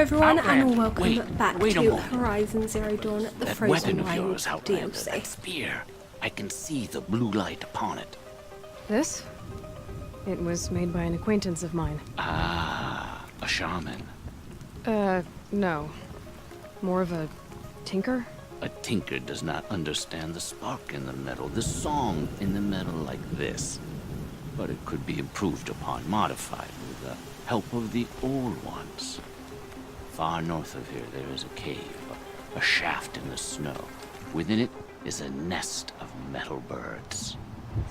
everyone, and welcome back wait a to moment. Horizon Zero Dawn, the That Frozen weapon of Wild yours, Outlander, DLC. that spear. I can see the blue light upon it. This? It was made by an acquaintance of mine. Ah, a shaman. No. More of a tinker? A tinker does not understand the spark in the metal, the song in the metal like this. But it could be improved upon, modified with the help of the old ones. Far north of here there is a cave, a shaft in the snow. Within it is a nest of metal birds.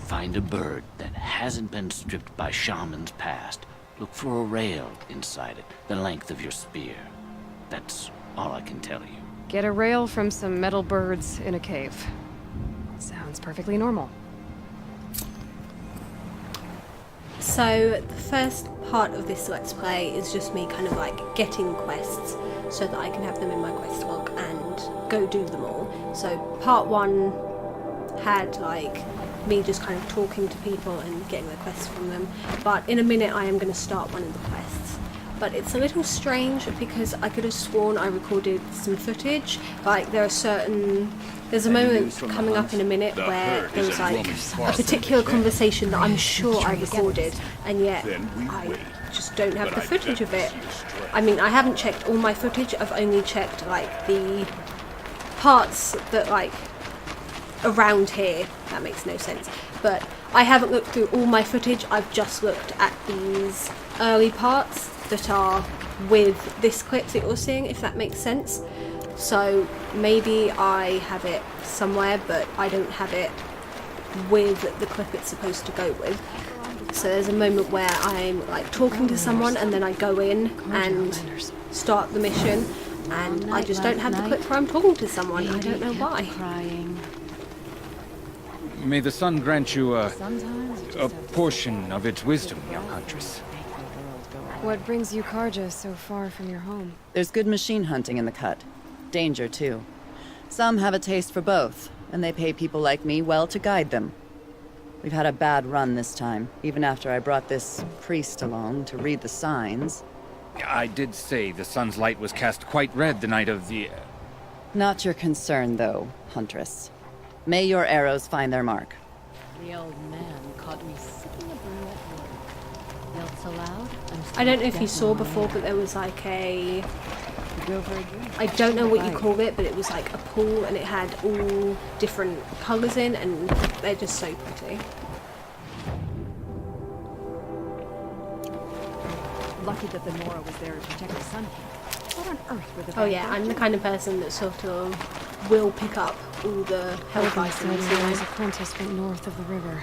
Find a bird that hasn't been stripped by shamans past. Look for a rail inside it, the length of your spear. That's all I can tell you. Get a rail from some metal birds in a cave. Sounds perfectly normal. So, the first part of this Let's Play is just me kind of like getting quests so that I can have them in my quest log and go do them all. So, part 1 had like me just kind of talking to people and getting the quests from them, but in a minute I am going to start one of the quests. But it's a little strange because I could have sworn I recorded some footage. Like there's a moment coming up in a minute where there was like a particular conversation that I'm sure I recorded, and yet I just don't have the footage of it. I mean, I haven't checked all my footage, I've only checked like the parts that like around here. That makes no sense. But I haven't looked through all my footage, I've just looked at these early parts that are with this clip that you're seeing, if that makes sense. So maybe I have it somewhere, but I don't have it with the clip it's supposed to go with. So there's a moment where I'm like talking to someone and then I go in and start the mission, and I just don't have the clip where I'm talking to someone. I don't know why. May the sun grant you a portion of its wisdom, young huntress. What brings you Karja so far from your home? There's good machine hunting in the cut. Danger, too. Some have a taste for both, and they pay people like me well to guide them. We've had a bad run this time, even after I brought this priest along to read the signs. I did say the sun's light was cast quite red the night of the... Not your concern, though, Huntress. May your arrows find their mark. The old man caught me sipping a brew at work. Yelled so loud, I don't know if you saw before, but there was like a... Go for a drink. I don't know what you call it, but it was like a pool and it had all different colours in, and they're just so pretty. Lucky that the Nora was there to protect the sun king. What on earth were the Oh yeah, I'm the kind of person that sort of will pick up all the health items. There's apprentice went north of the river.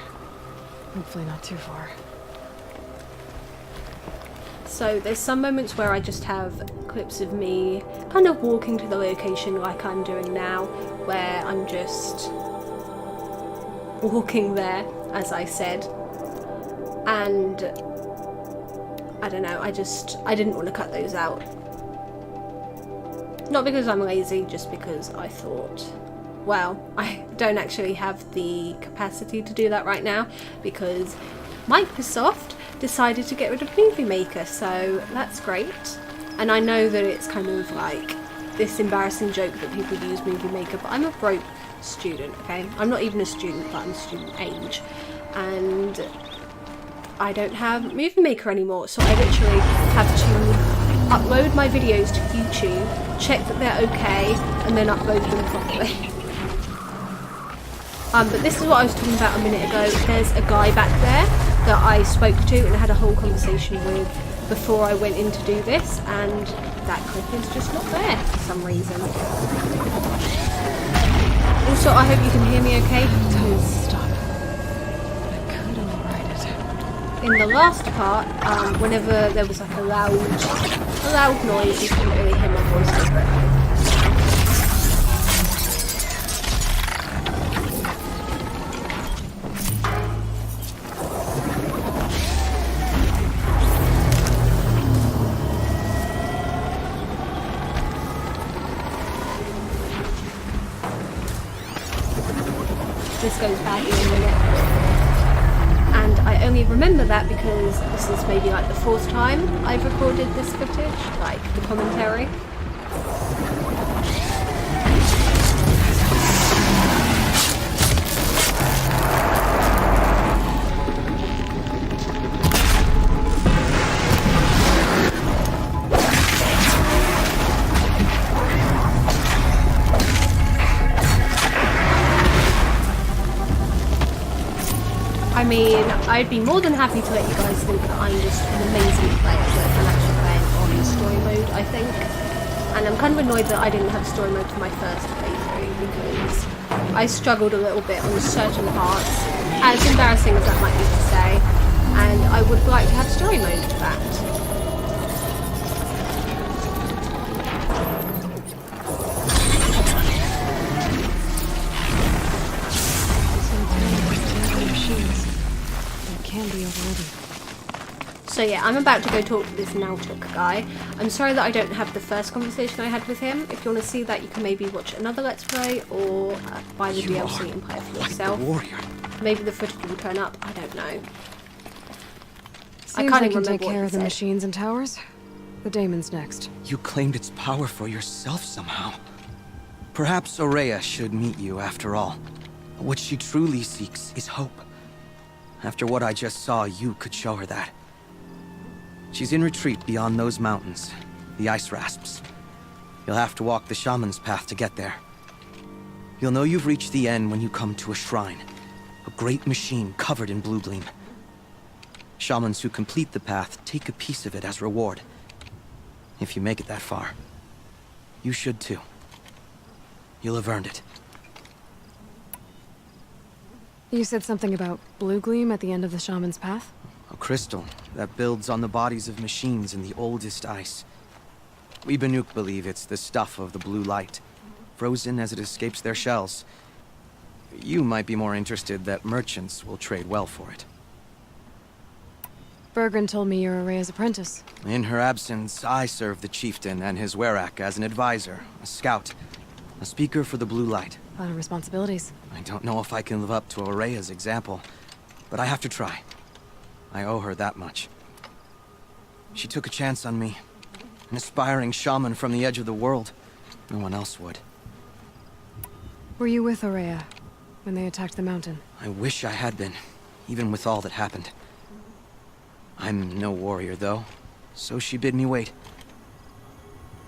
Hopefully not too far. So there's some moments where I just have clips of me kind of walking to the location like I'm doing now, where I'm just walking there, as I said, and I don't know, I didn't want to cut those out. Not because I'm lazy, just because I thought, well, I don't actually have the capacity to do that right now because Microsoft decided to get rid of Movie Maker, so that's great. And I know that it's kind of like this embarrassing joke that people use Movie Maker, but I'm a broke student, okay? I'm not even a student, but I'm student age. And I don't have Movie Maker anymore, so I literally have to upload my videos to YouTube, check that they're okay, and then upload them properly. But this is what I was talking about a minute ago. There's a guy back there that I spoke to and had a whole conversation with before I went in to do this, and that clip is just not there for some reason. Also, I hope you can hear me okay, because Stop. I could override it. in the last part, whenever there was like a loud noise, you couldn't really hear my voice over it. This goes badly in a minute. And I only remember that because this is maybe like the 4th time I've recorded this footage, like the commentary. I mean, I'd be more than happy to let you guys think that I'm just an amazing player that can actually play on story mode, I think. And I'm kind of annoyed that I didn't have story mode for my first playthrough because I struggled a little bit on certain parts, as embarrassing as that might be to say, and I would like to have story mode for that. So yeah, I'm about to go talk to this Tallneck guy. I'm sorry that I don't have the first conversation I had with him. If you want to see that, you can maybe watch another Let's Play or buy the DLC and play it for yourself. Maybe the footage will turn up, I don't know. Seems I can't like even you can take remember care what of the he said. machines and towers. The daemon's next. You claimed its power for yourself somehow. Perhaps Aurea should meet you after all. What she truly seeks is hope. After what I just saw, you could show her that. She's in retreat beyond those mountains, the ice rasps. You'll have to walk the shaman's path to get there. You'll know you've reached the end when you come to a shrine, a great machine covered in blue gleam. Shamans who complete the path take a piece of it as reward. If you make it that far, you should too. You'll have earned it. You said something about blue gleam at the end of the shaman's path? A crystal that builds on the bodies of machines in the oldest ice. We Banuk believe it's the stuff of the blue light, frozen as it escapes their shells. You might be more interested that merchants will trade well for it. Bergren told me you're Aurea's apprentice. In her absence, I serve the chieftain and his werak as an advisor, a scout, a speaker for the blue light. A lot of responsibilities. I don't know if I can live up to Aurea's example, but I have to try. I owe her that much. She took a chance on me. An aspiring shaman from the edge of the world. No one else would. Were you with Aurea when they attacked the mountain? I wish I had been, even with all that happened. I'm no warrior, though, so she bid me wait.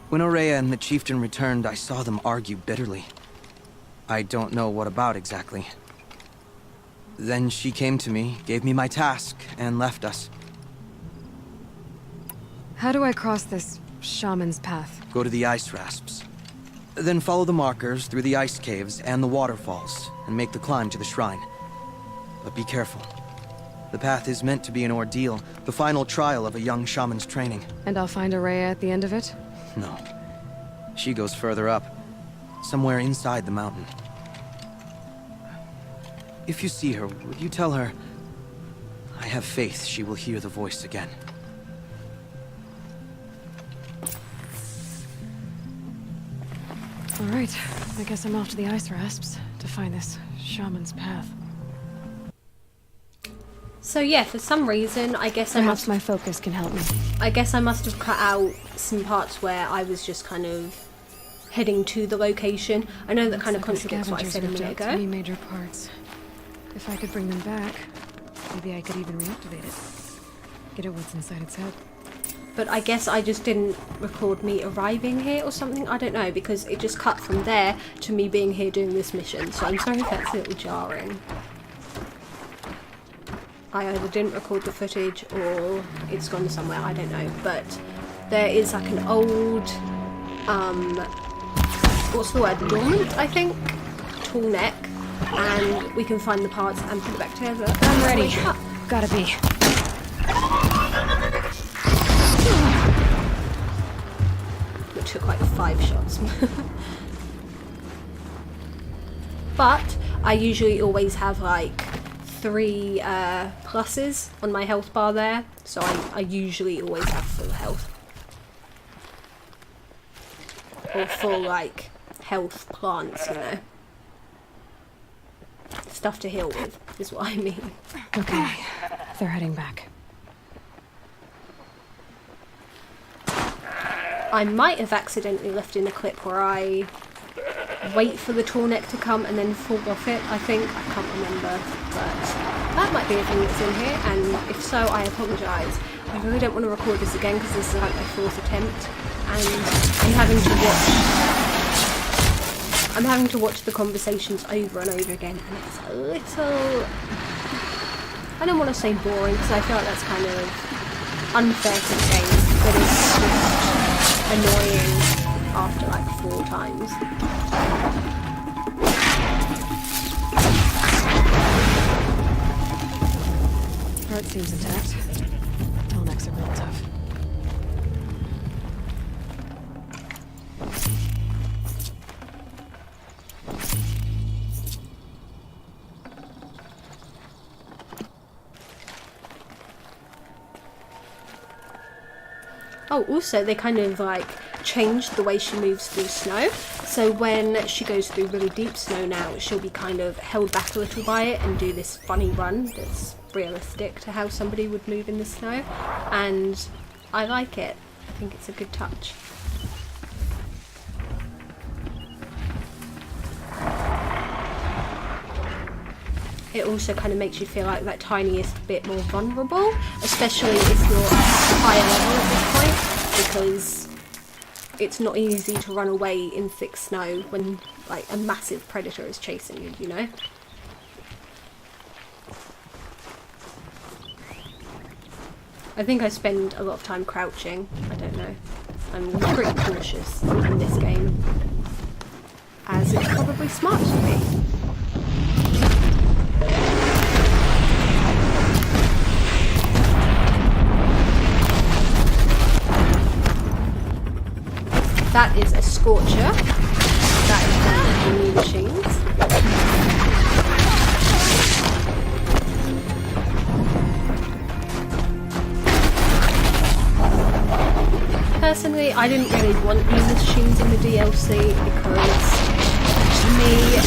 When Aurea and the chieftain returned, I saw them argue bitterly. I don't know what about exactly. Then she came to me, gave me my task, and left us. How do I cross this shaman's path? Go to the ice rasps. Then follow the markers through the ice caves and the waterfalls, and make the climb to the shrine. But be careful. The path is meant to be an ordeal, the final trial of a young shaman's training. And I'll find Aurea at the end of it? No. She goes further up, somewhere inside the mountain. If you see her, would you tell her, I have faith she will hear the voice again. All right, I guess I'm off to the ice rasps to find this shaman's path. So yeah, for some reason, I guess Perhaps my focus can help me. I guess I must have cut out some parts where I was just kind of heading to the location. I know that kind of contradicts what I said a minute ago. Three major parts. If I could bring them back, maybe I could even reactivate it. Get at what's inside its head. But I guess I just didn't record me arriving here or something. I don't know, because it just cut from there to me being here doing this mission. So I'm sorry if that's a little jarring. I either didn't record the footage or it's gone somewhere, I don't know. But there is like an old, what's the word, dormant, I think? Tallneck. And we can find the parts and put it back together. I'm ready. Gotta be. It took like 5 shots. But I usually always have like 3 pluses on my health bar there, so I usually always have full health. Or full like health plants, you know. Stuff to heal with is what I mean. Okay, They're heading back. I might have accidentally left in a clip where I wait for the Tallneck to come and then fall off it, I think. I can't remember, but that might be a thing that's in here, and if so, I apologise. I really don't want to record this again because this is like my 4th attempt, and I'm having to watch the conversations over and over again, and it's a little... I don't want to say boring because I feel like that's kind of unfair to the game, but it's just annoying after like 4 times. Heart seems intact. Tallneck's are real tough. Oh, also they kind of like changed the way she moves through snow. So when she goes through really deep snow now, she'll be kind of held back a little by it and do this funny run that's realistic to how somebody would move in the snow. And I like it. I think it's a good touch. It also kind of makes you feel like that tiniest bit more vulnerable, especially if you're at a higher level at this point, because it's not easy to run away in thick snow when like a massive predator is chasing you, you know? I think I spend a lot of time crouching. I don't know. I'm pretty cautious in this game, as it's probably smart to be. That is a Scorcher. That is one of the new machines. Personally, I didn't really want new machines in the DLC because, to me,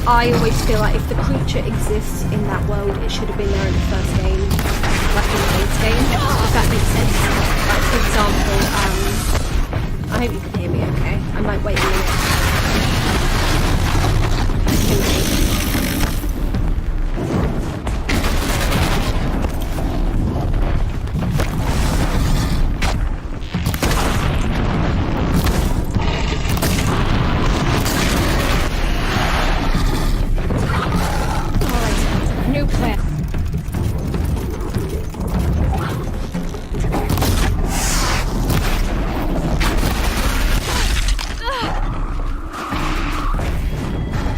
I always feel like if the creature exists in that world, it should have been there in the first game, like in the base game, if that makes sense. Like, for example, I hope you can hear me okay. I might wait a minute. Alright, new plan.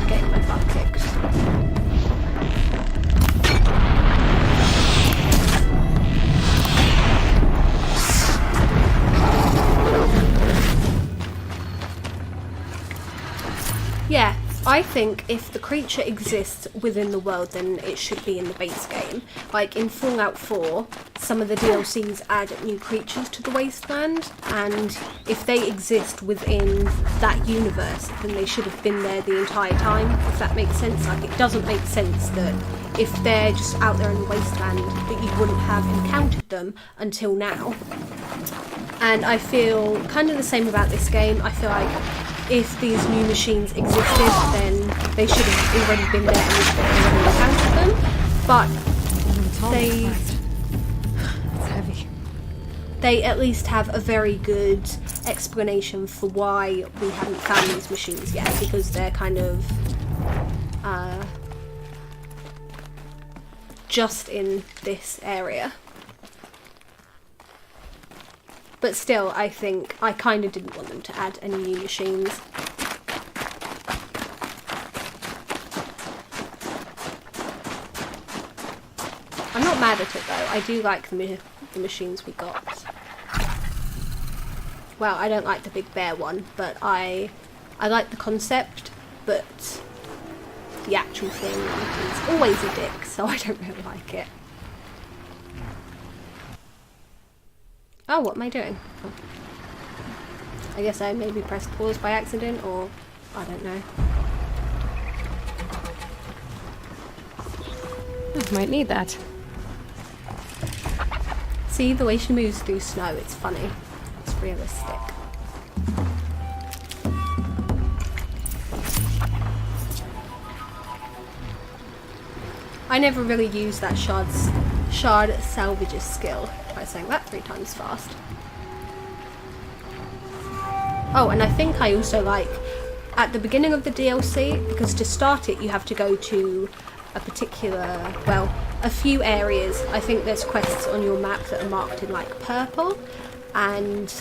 Getting my butt kicked. Yeah, I think if the creature exists within the world, then it should be in the base game. Like in Fallout 4, some of the DLCs add new creatures to the wasteland, and if they exist within that universe, then they should have been there the entire time, if that makes sense. Like, it doesn't make sense that if they're just out there in the wasteland, that you wouldn't have encountered them until now. And I feel kind of the same about this game. I feel like if these new machines existed, then they should have already been there and we should have already encountered them. But It's heavy. they at least have a very good explanation for why we haven't found these machines yet, because they're kind of just in this area. But still, I think I kind of didn't want them to add any new machines. I'm not mad at it though. I do like the machines we got. Well, I don't like the big bear one, but I like the concept, but the actual thing is always a dick, so I don't really like it. Oh, what am I doing? Oh. I guess I maybe pressed pause by accident, or I don't know. I might need that. See the way she moves through snow, it's funny. It's realistic. I never really used that shard salvages skill. Try saying that 3 times fast. Oh, and I think I also like, at the beginning of the DLC, because to start it you have to go to a particular, well, a few areas. I think there's quests on your map that are marked in like purple, and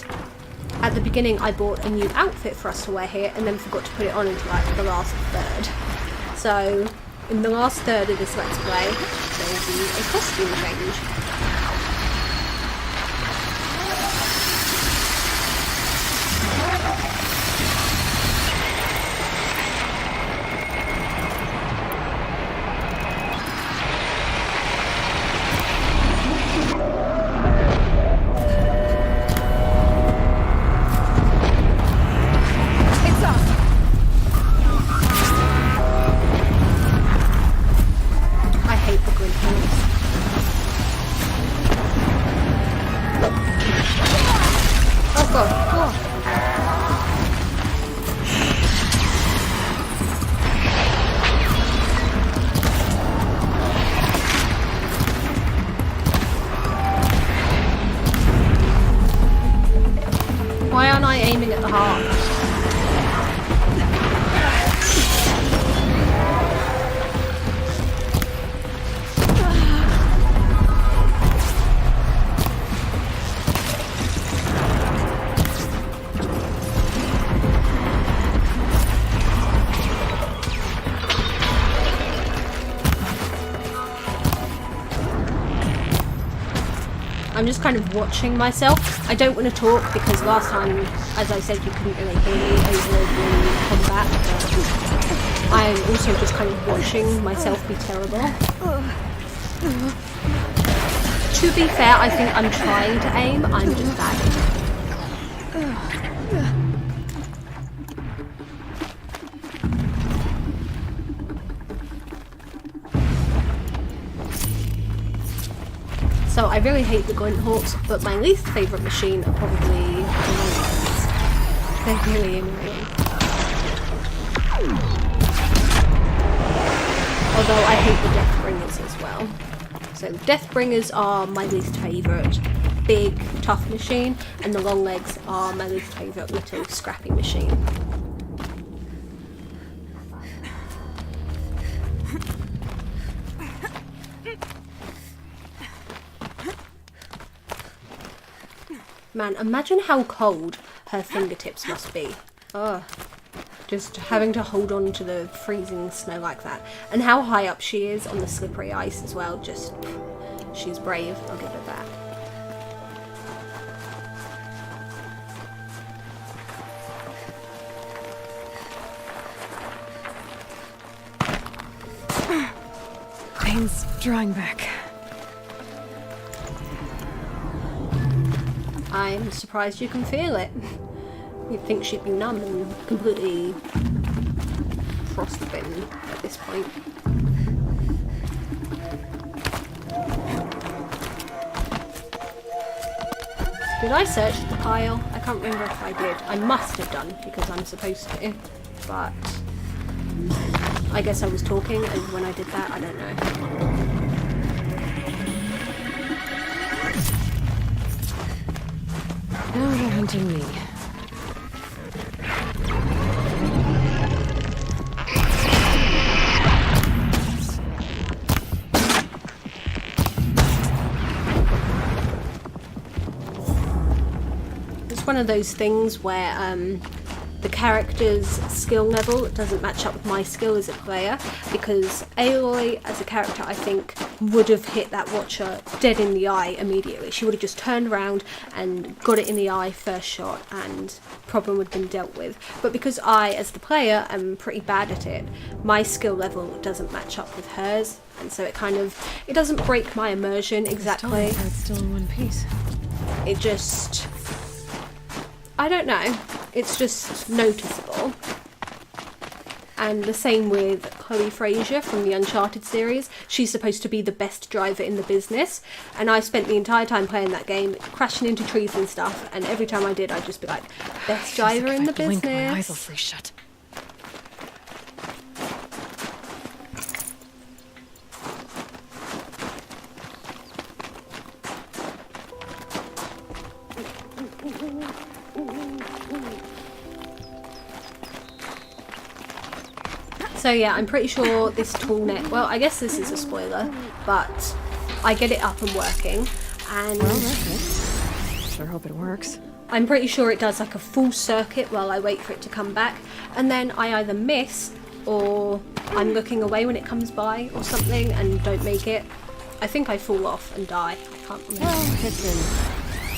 at the beginning I bought a new outfit for us to wear here and then forgot to put it on until like the last third. So in the last third of this Let's Play, there will be a costume change. Why aren't I aiming at the heart? I'm just kind of watching myself. I don't want to talk because last time, as I said, you couldn't really hear me over the combat. But I'm also just kind of watching myself be terrible. To be fair, I think I'm trying to aim, I'm just bad at it. So I really hate the Glint Hawks, but my least favourite machine are probably the Longlegs. They're really annoying. Although I hate the Deathbringers as well. So the Deathbringers are my least favourite big, tough machine, and the Longlegs are my least favourite little, scrappy machine. Man, imagine how cold her fingertips must be. Ugh. Just having to hold on to the freezing snow like that. And how high up she is on the slippery ice as well. Just, she's brave, I'll give it that. Pain's drawing back. I'm surprised you can feel it. You'd think she'd be numb and completely frostbitten at this point. Did I search the pile? I can't remember if I did. I must have done because I'm supposed to, but I guess I was talking and when I did that, I don't know. Now they're hunting me. It's one of those things where the character's skill level doesn't match up with my skill as a player, because Aloy as a character I think would have hit that Watcher dead in the eye immediately. She would have just turned around and got it in the eye first shot and problem would have been dealt with. But because I as the player am pretty bad at it, my skill level doesn't match up with hers, and so it doesn't break my immersion exactly. It's still in one piece. It just, I don't know, it's just noticeable. And the same with Chloe Fraser from the Uncharted series. She's supposed to be the best driver in the business, and I spent the entire time playing that game crashing into trees and stuff, and every time I did I'd just be like, best driver in the Blink, my eyes will business. freeze shut. So yeah, I'm pretty sure this Tallneck, well, I guess this is a spoiler, but I get it up and working, and Well, that's it. Sure hope it works. I'm pretty sure it does like a full circuit while I wait for it to come back, and then I either miss or I'm looking away when it comes by or something and don't make it. I think I fall off and die. I can't remember. Well, it's in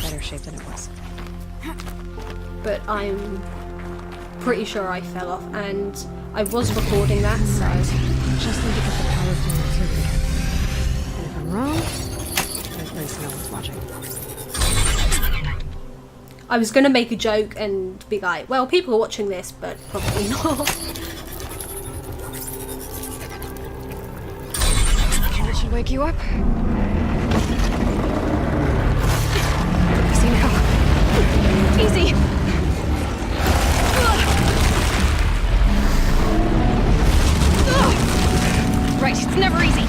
better shape than it was. But I'm pretty sure I fell off, and I was recording that, so Just need to get the power through the circuit. And if I'm wrong, at least no one's watching. I was gonna make a joke and be like, well, people are watching this, but probably not. That should wake you up. Easy now. Easy! Right, it's never easy.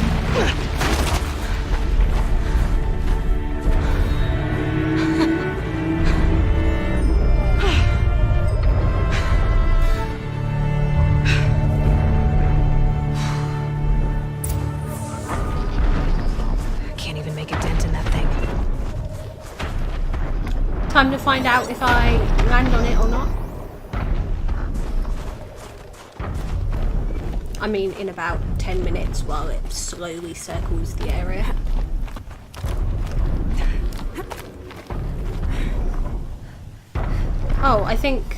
Can't even make a dent in that thing. Time to find out if I land on it or not. I mean, in about 10 minutes while it slowly circles the area. Oh, I think...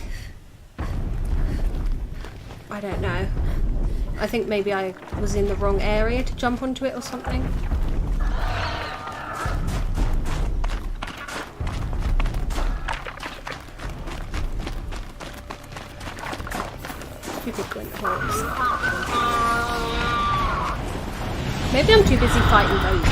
I don't know. I think maybe I was in the wrong area to jump onto it or something. Stupid glint hawks. Maybe I'm too busy fighting those.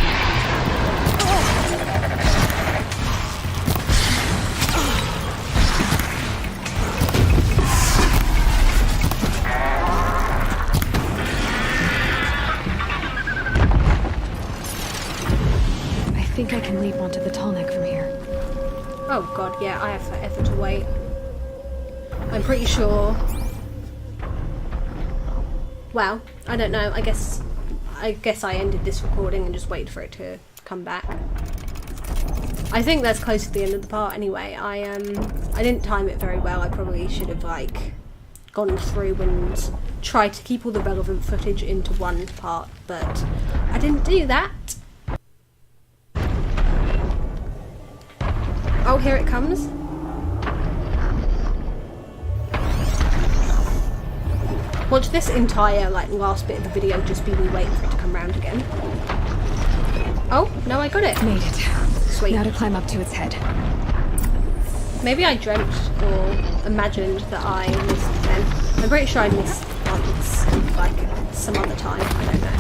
I think I can leap onto the Tallneck from here. Oh god, yeah, I have forever to wait. I'm pretty sure... Well, I don't know, I guess I ended this recording and just waited for it to come back. I think that's close to the end of the part anyway. I didn't time it very well. I probably should have like gone through and tried to keep all the relevant footage into one part, but I didn't do that. Oh, here it comes. Watch this entire like last bit of the video just be me waiting for it to come round again. Oh, no, I got it. Made it. Sweet. Now to climb up to its head. Maybe I dreamt or imagined that I missed then. I'm pretty sure I missed once, like some other time. I don't know.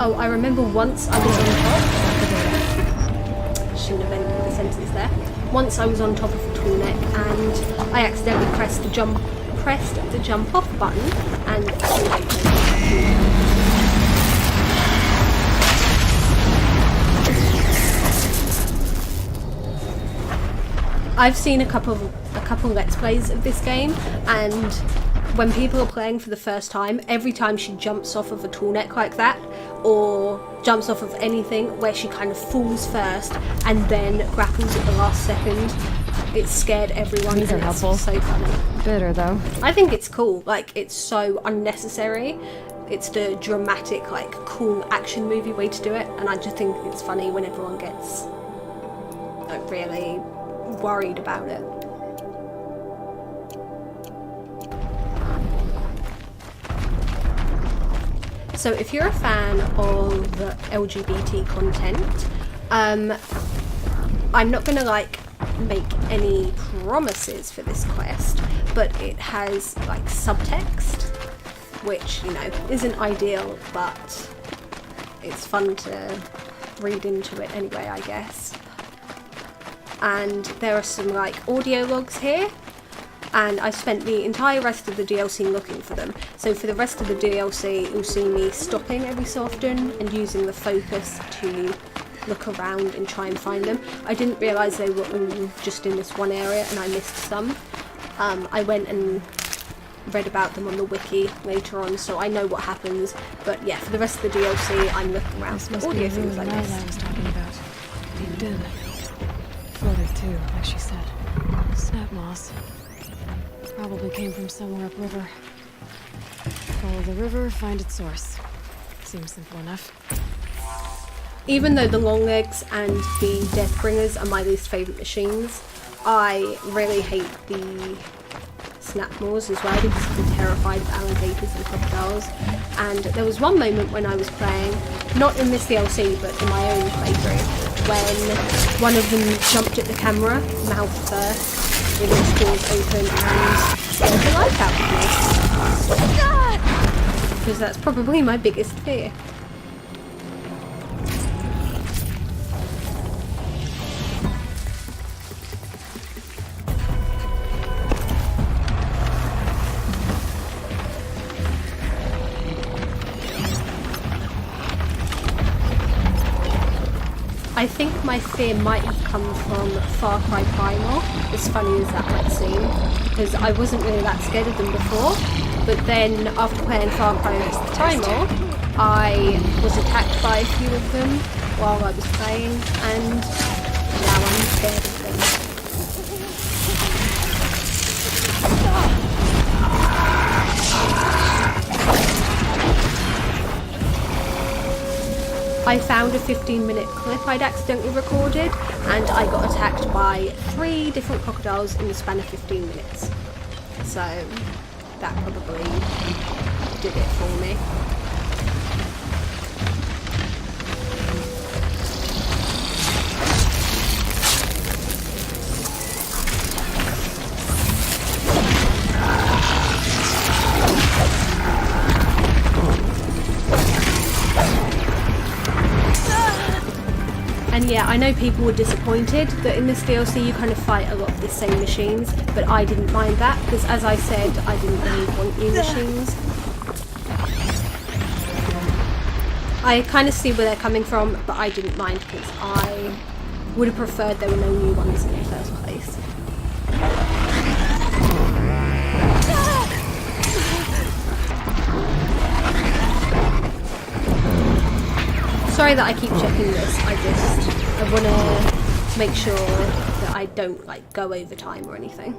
Oh, I remember once I was on top. Shouldn't have ended the sentence there. Once I was on top of a Tallneck and I accidentally pressed the jump off button and I've seen a couple Let's Plays of this game, and when people are playing for the first time, every time she jumps off of a Tallneck like that, or jumps off of anything where she kind of falls first and then grapples at the last second, it scared everyone. These are helpful. So funny. Bitter, though. I think it's cool. Like, it's so unnecessary. it's the dramatic, like, cool action movie way to do it, and I just think it's funny when everyone gets like really worried about it. So if you're a fan of LGBT content, I'm not gonna like make any promises for this quest, but it has like subtext, which, you know, isn't ideal, but it's fun to read into it anyway, I guess. And there are some like audio logs here, and I spent the entire rest of the DLC looking for them. So for the rest of the DLC, you'll see me stopping every so often and using the focus to look around and try and find them. I didn't realise they were all just in this one area, and I missed some. I went and read about them on the wiki later on, so I know what happens. But yeah, for the rest of the DLC, I'm looking around for audio things like this. I was talking about. Deep in. Floated too, like she said. Snap moss. Probably came from somewhere upriver. Follow the river, find its source. Seems simple enough. Even though the Longlegs and the Deathbringers are my least favourite machines, I really hate the Snapmaws as well, because I'm terrified of alligators and crocodiles. And there was one moment when I was playing, not in this DLC but in my own playthrough, when one of them jumped at the camera, mouth first, with its jaws open, and scared the life out of me. Because that's probably my biggest fear. I think my fear might have come from Far Cry Primal, as funny as that might seem, because I wasn't really that scared of them before, but then after playing Far Cry Primal, I was attacked by a few of them while I was playing, and now I'm scared of them. I found a 15-minute clip I'd accidentally recorded, and I got attacked by 3 different crocodiles in the span of 15 minutes. So that probably did it for me. And yeah, I know people were disappointed that in this DLC you kind of fight a lot of the same machines, but I didn't mind that, because as I said, I didn't really want new machines. I kind of see where they're coming from, but I didn't mind, because I would have preferred there were no new ones in the first place. Sorry that I keep checking this, I want to make sure that I don't like go over time or anything.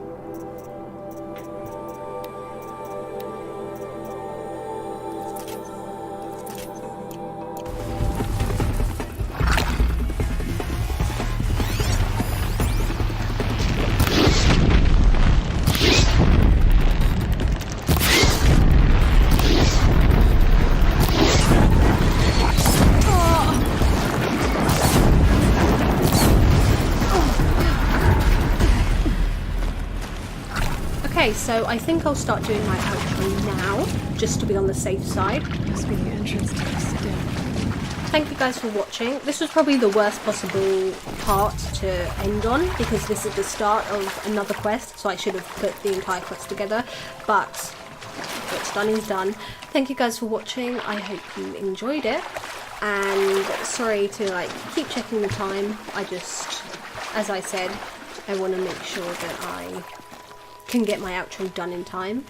Okay, so I think I'll start doing my outro now, just to be on the safe side. Must be the entrance to this den. Thank you guys for watching. This was probably the worst possible part to end on, because this is the start of another quest, so I should have put the entire quest together, but what's done is done. Thank you guys for watching, I hope you enjoyed it, and sorry to like keep checking the time. I just, as I said, I want to make sure that I can get my outro done in time.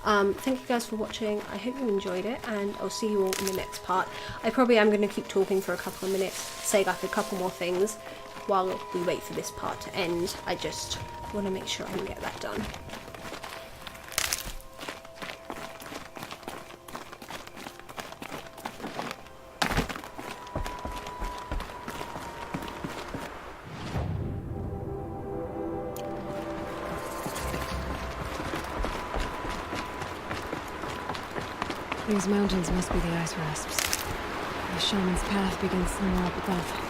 Thank you guys for watching, I hope you enjoyed it, and I'll see you all in the next part. I probably am going to keep talking for a couple of minutes, say like a couple more things while we wait for this part to end. I just want to make sure I can get that done. These mountains must be the ice rasps. The shaman's path begins somewhere up above.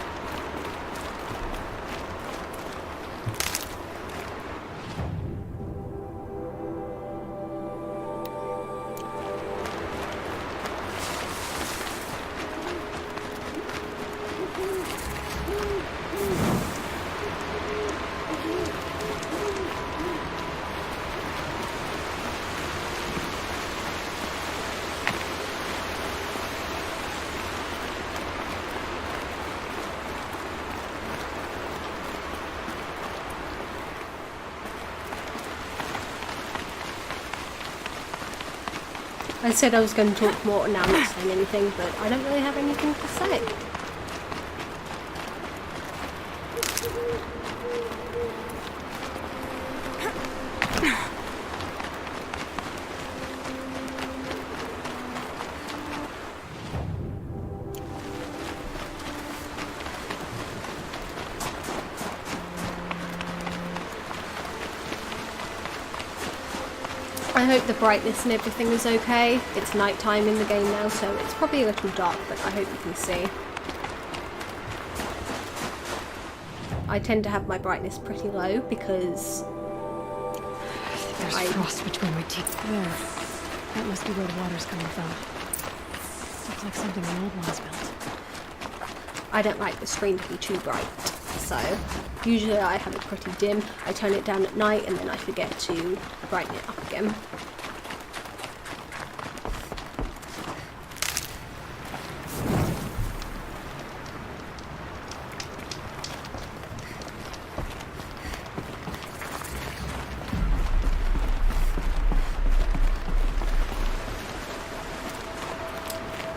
I said I was going to talk more, and now I'm not saying anything, but I don't really have anything to say. I hope the brightness and everything is okay. It's night time in the game now, so it's probably a little dark, but I hope you can see. I tend to have my brightness pretty low because There's frost between my teeth. There. That must be where the water's coming from. Looks like something the old ones built. I don't like the screen to be too bright. So usually I have it pretty dim. I turn it down at night and then I forget to brighten it up again.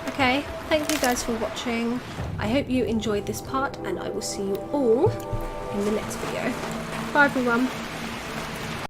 Okay, thank you guys for watching. I hope you enjoyed this part, and I will see you all in the next video. Bye everyone.